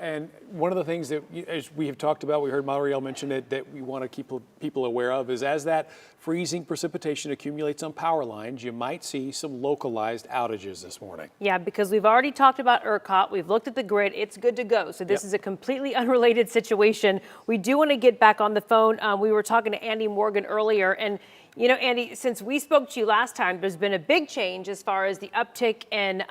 And one of the things that, as we have talked about, we heard Marielle mention it, that we want to keep people aware of is as that freezing precipitation accumulates on power lines, you might see some localized outages this morning. Yeah, because we've already talked about ERCOT. We've looked at the grid. It's good to go. So this is a completely unrelated situation. We do want to get back on the phone. We were talking to Andy Morgan earlier. And, you know, Andy, since we spoke to you last time, there's been a big change as far as the uptick in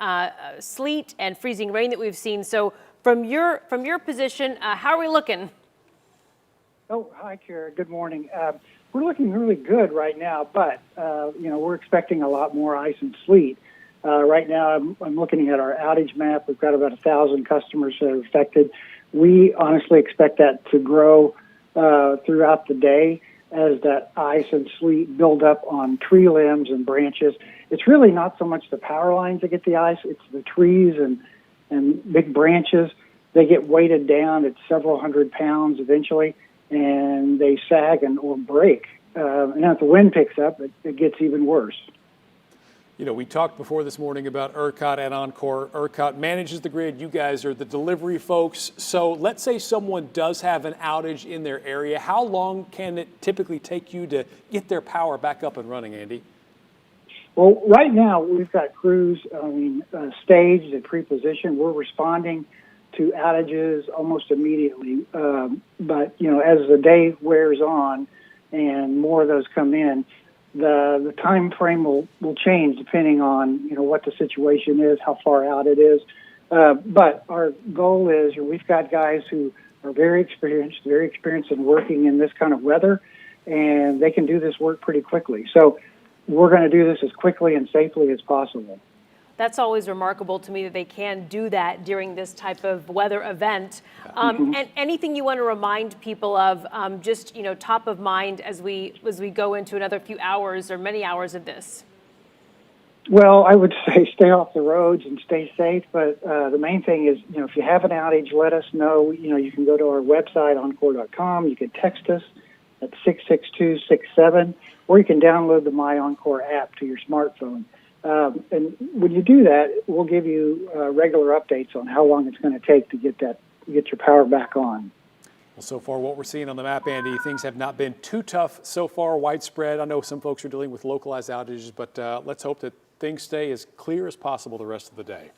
sleet and freezing rain that we've seen. So from your position, how are we looking? Oh, hi, Kara. Good morning. We're looking really good right now, but, you know, we're expecting a lot more ice and sleet. Right now, I'm looking at our outage map. We've got about 1,000 customers that are affected. We honestly expect that to grow throughout the day as that ice and sleet build up on tree limbs and branches. It's really not so much the power lines that get the ice, it's the trees and big branches. They get weighted down at several hundred pounds eventually, and they sag or break. And if the wind picks up, it gets even worse. You know, we talked before this morning about ERCOT and Oncor. ERCOT manages the grid. You guys are the delivery folks. So let's say someone does have an outage in their area. How long can it typically take you to get their power back up and running, Andy? Well, right now we've got crews, staged and pre-positioned. We're responding to outages almost immediately. But, you know, as the day wears on and more of those come in, the time frame will change depending on, you know, what the situation is, how far out it is. But our goal is, you know, we've got guys who are very experienced in working in this kind of weather, and they can do this work pretty quickly. So we're going to do this as quickly and safely as possible. That's always remarkable to me that they can do that during this type of weather event. And anything you want to remind people of, just, you know, top of mind as we go into another few hours or many hours of this? Well, I would say stay off the roads and stay safe. But the main thing is, you know, if you have an outage, let us know. You know, you can go to our website, oncor.com. You can text us at 66267, or you can download the My Oncor app to your smartphone. And when you do that, we'll give you regular updates on how long it's going to take to get your power back on. Well, so far what we're seeing on the map, Andy, things have not been too tough so far, widespread. I know some folks are dealing with localized outages, but let's hope that things stay as clear as possible the rest of the day.